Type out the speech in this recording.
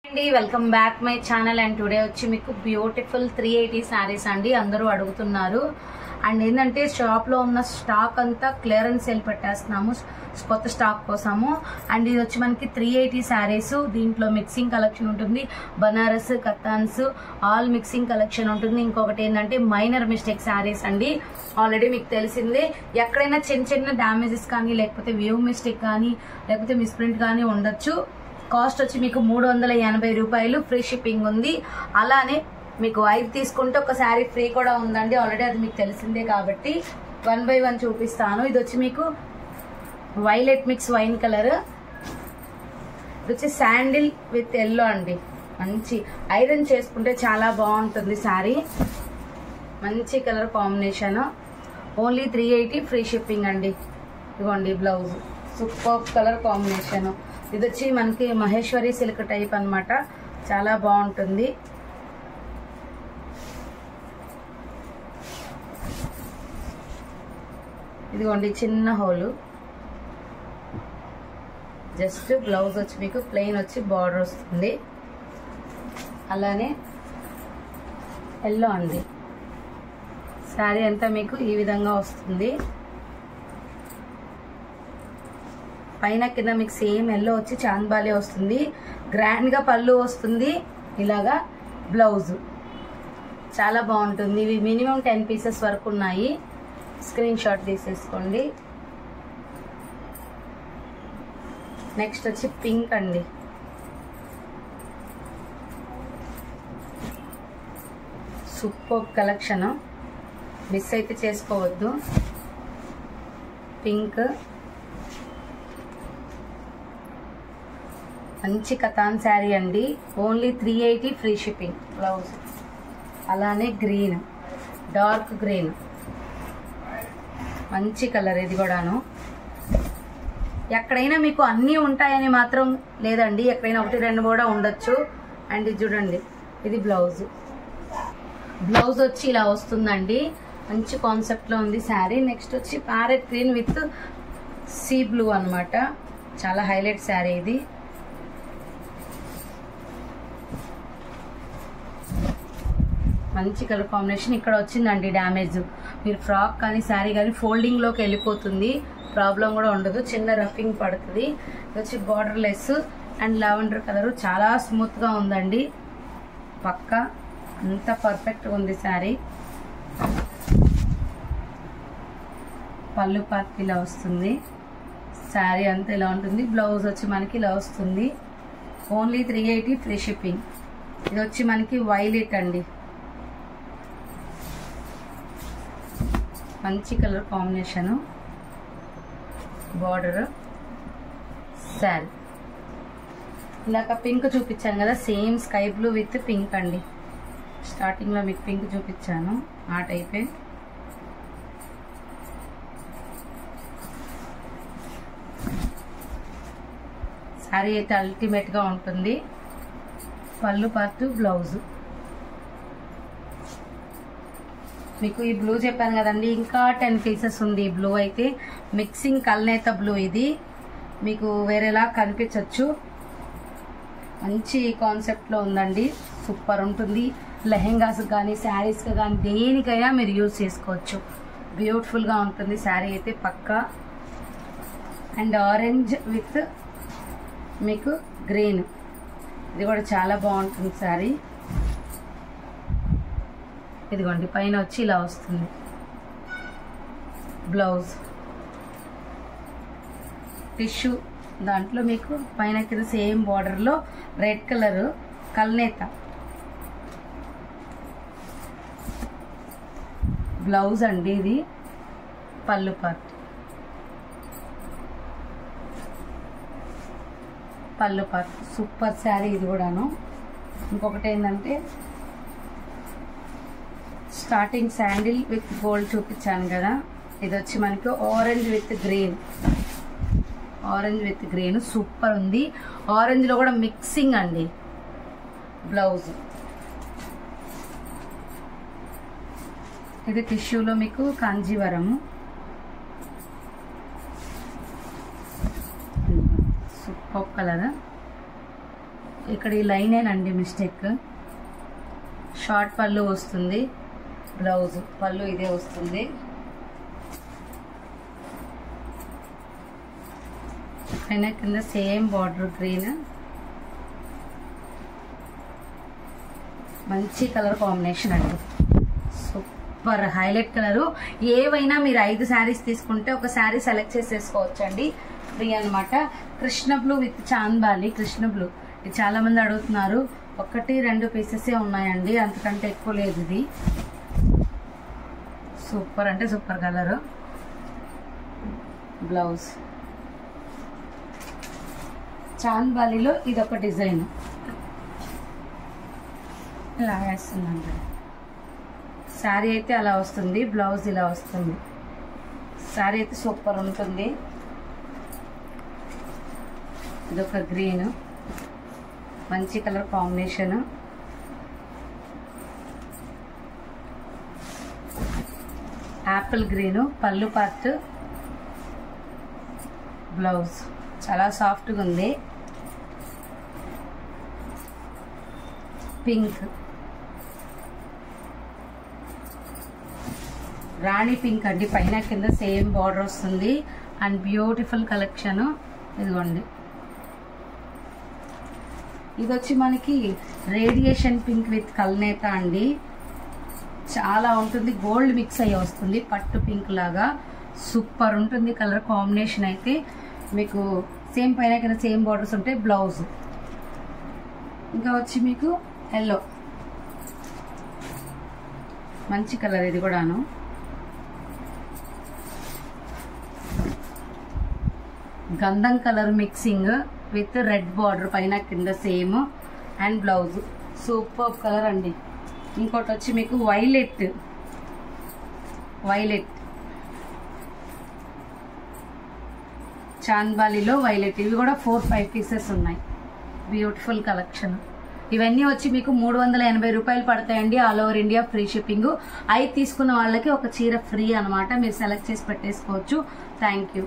అండి welcome back my channel and today వచ్చి మీకు బ్యూటిఫుల్ 380 సారీస్ అండి అందరూ అడుగుతున్నారు. అండ్ ఏంటంటే షాప్లో ఉన్న స్టాక్ అంతా క్లియరెన్స్ సేల్ పెట్టేస్తున్నాము కొత్త స్టాక్ కోసము. అండ్ ఇది వచ్చి మనకి 380 సారీస్, దీంట్లో మిక్సింగ్ కలెక్షన్ ఉంటుంది, బనారస్ కతాన్స్ ఆల్ మిక్సింగ్ కలెక్షన్ ఉంటుంది. ఇంకొకటి ఏంటంటే మైనర్ మిస్టేక్ సారీస్ అండి, ఆల్రెడీ మీకు తెలిసిందే. ఎక్కడైనా చిన్న చిన్న డ్యామేజెస్ కానీ లేకపోతే వ్యూ మిస్టేక్ కానీ లేకపోతే మిస్ప్రింట్ కానీ ఉండొచ్చు. కాస్ట్ వచ్చి మీకు 380 రూపాయలు, ఫ్రీ షిప్పింగ్ ఉంది. అలానే మీకు 5 తీసుకుంటే ఒక శారీ ఫ్రీ కూడా ఉందండి, ఆల్రెడీ అది మీకు తెలిసిందే కాబట్టి 1 by 1 చూపిస్తాను. ఇది వచ్చి మీకు వైలెట్ మిక్స్ వైన్ కలర్, ఇది వచ్చి శాండిల్ విత్ ఎల్లో అండి. మంచి ఐరన్ చేసుకుంటే చాలా బాగుంటుంది శారీ, మంచి colour combination. Only 380, free shipping అండి. ఇదిగోండి బ్లౌజ్, సూపర్ కలర్ కాంబినేషన్. ఇది వచ్చి మనకి మహేశ్వరి సిల్క్ టైప్ అన్నమాట, చాలా బాగుంటుంది. ఇదిగోండి చిన్న హోలు, జస్ట్ బ్లౌజ్ వచ్చి మీకు ప్లెయిన్ వచ్చి బార్డర్ వస్తుంది. అలానే ఎల్లో అండి, శారీ అంతా మీకు ఈ విధంగా వస్తుంది. పైన కింద మీకు సేమ్ ఎల్లో వచ్చి చాంద్బాలే వస్తుంది, గ్రాండ్ గా పళ్ళు వస్తుంది. ఇలాగా బ్లౌజ్ చాలా బాగుంటుంది. ఇవి మినిమం 10 పీసెస్ వరకు ఉన్నాయి, స్క్రీన్ షాట్ తీసేసుకోండి. నెక్స్ట్ వచ్చి పింక్ అండి, సూపర్ కలెక్షన్, మిస్ అయితే చేసుకోవద్దు. పింక్ మంచి కతాన్ శారీ అండి, ఓన్లీ 380, ఫ్రీ షిప్పింగ్. బ్లౌజ్ అలానే గ్రీన్, డార్క్ గ్రీన్, మంచి కలర్. ఇది కూడాను ఎక్కడైనా మీకు అన్నీ ఉంటాయని మాత్రం లేదండి, ఎక్కడైనా 1, 2 కూడా ఉండొచ్చు. అండ్ ఇది చూడండి, ఇది బ్లౌజ్. బ్లౌజ్ వచ్చి ఇలా వస్తుందండి, మంచి కాన్సెప్ట్లో ఉంది శారీ. నెక్స్ట్ వచ్చి parrot green with sea blue అన్నమాట, చాలా హైలైట్ శారీ ఇది. మంచి కలర్ కాంబినేషన్. ఇక్కడ వచ్చిందండి డ్యామేజ్, మీరు ఫ్రాక్ కానీ శారీ కానీ ఫోల్డింగ్లోకి వెళ్ళిపోతుంది, ప్రాబ్లం కూడా ఉండదు, చిన్న రఫింగ్ పడుతుంది. ఇది వచ్చి border less and lavender colour, చాలా స్మూత్గా ఉందండి, పక్కా అంత పర్ఫెక్ట్గా ఉంది శారీ. పళ్ళు పార్ట్ ఇలా వస్తుంది, శారీ అంతా ఇలా ఉంటుంది. బ్లౌజ్ వచ్చి మనకి ఇలా వస్తుంది, ఓన్లీ 380, ఫ్రీ షిప్పింగ్. ఇది వచ్చి మనకి వైలెట్ అండి, మంచి కలర్ కాంబినేషను, బార్డర్ శారీ. ఇందాక పింక్ చూపించాను కదా, same sky blue with pink అండి. స్టార్టింగ్లో మీకు పింక్ చూపించాను, ఆ టైపే. శారీ అయితే అల్టిమేట్గా ఉంటుంది. పళ్ళు పార్ట్, బ్లౌజ్. మీకు ఈ బ్లూ చెప్పాను కదండి, ఇంకా 10 పీసెస్ ఉంది. ఈ బ్లూ అయితే మిక్సింగ్ కల్నేత బ్లూ, ఇది మీకు వేరేలా కనిపించవచ్చు, మంచి కాన్సెప్ట్లో ఉందండి, సూపర్ ఉంటుంది. లెహెంగాస్ కానీ శారీస్ కానీ దేనికైనా మీరు యూజ్ చేసుకోవచ్చు, బ్యూటిఫుల్గా ఉంటుంది శారీ అయితే పక్కా. అండ్ ఆరెంజ్ విత్ మీకు గ్రీన్, ఇది కూడా చాలా బాగుంటుంది శారీ. ఇదిగోండి పైన వచ్చి ఇలా వస్తుంది బ్లౌజ్, టిష్యూ దాంట్లో మీకు పైన కింద సేమ్ బార్డర్లో రెడ్ కలర్ కల్నేత బ్లౌజ్ అండి. ఇది పళ్ళు పార్ట్, పళ్ళు పార్ట్ సూపర్ శారీ ఇది కూడాను. ఇంకొకటి ఏంటంటే స్టార్టింగ్ శాండిల్ విత్ గోల్డ్ చూపించాను కదా, ఇది వచ్చి మనకి orange with green, orange with green super ఉంది. ఆరెంజ్లో కూడా మిక్సింగ్ అండి. బ్లౌజ్ ఇది టిష్యూలో మీకు కాంజీవరము, సూపర్ కలర్. ఇక్కడ ఈ లైనేనండి మిస్టేక్. షార్ట్ పళ్ళు వస్తుంది, బ్లౌజ్ పళ్ళు ఇదే వస్తుంది. పైన కింద సేమ్ బార్డర్ గ్రీన్, మంచి కలర్ కాంబినేషన్ అండి, సూపర్ హైలైట్ కలరు. ఏవైనా మీరు 5 శారీస్ తీసుకుంటే ఒక శారీ సెలెక్ట్ చేసేసుకోవచ్చండి, ఫ్రీ అనమాట. Krishna blue with chandbali. Krishna blue ఇది చాలా మంది అడుగుతున్నారు. 1-2 పీసెసే ఉన్నాయండి, అంతకంటే ఎక్కువ లేదు. ఇది సూపర్ అంటే సూపర్ కలరు. బ్లౌజ్ చాంద్బాలిలో ఇదొక డిజైన్ ఇలా వేస్తుందండి. శారీ అయితే అలా వస్తుంది, బ్లౌజ్ ఇలా వస్తుంది. శారీ అయితే సూపర్ ఉంటుంది. ఇదొక గ్రీన్, మంచి కలర్ కాంబినేషన్. యాపిల్ గ్రీన్ పళ్ళు పార్ట్, బ్లౌజ్ చాలా సాఫ్ట్గా ఉంది. పింక్, రాణి పింక్ అండి, పైన కింద సేమ్ బార్డర్ వస్తుంది అండ్ బ్యూటిఫుల్ కలెక్షన్. ఇదిగోండి, ఇది వచ్చి మనకి రేడియేషన్ పింక్ విత్ కల్నేత అండి, చాలా ఉంటుంది. గోల్డ్ మిక్స్ అయ్యి వస్తుంది, పట్టు పింక్ లాగా సూపర్ ఉంటుంది కలర్ కాంబినేషన్. అయితే మీకు సేమ్ పైన కింద సేమ్ బార్డర్స్ ఉంటాయి. బ్లౌజ్ ఇంకా వచ్చి మీకు ఎల్లో, మంచి కలర్ ఇది కూడాను. గంధం colour mixing with red border, పైన కింద same and blouse super colour అండి. ఇంకోటి వచ్చి మీకు వైలెట్, చాంద్బాలిలో వైలెట్. ఇవి కూడా 4-5 పీసెస్ ఉన్నాయి. Beautiful collection. ఇవన్నీ వచ్చి మీకు 380 రూపాయలు పడతాయండి. All over India free shipping. 5 తీసుకున్న వాళ్ళకి ఒక చీర ఫ్రీ అనమాట. మీరు సెలెక్ట్ చేసి పెట్టేసుకోవచ్చు. Thank you.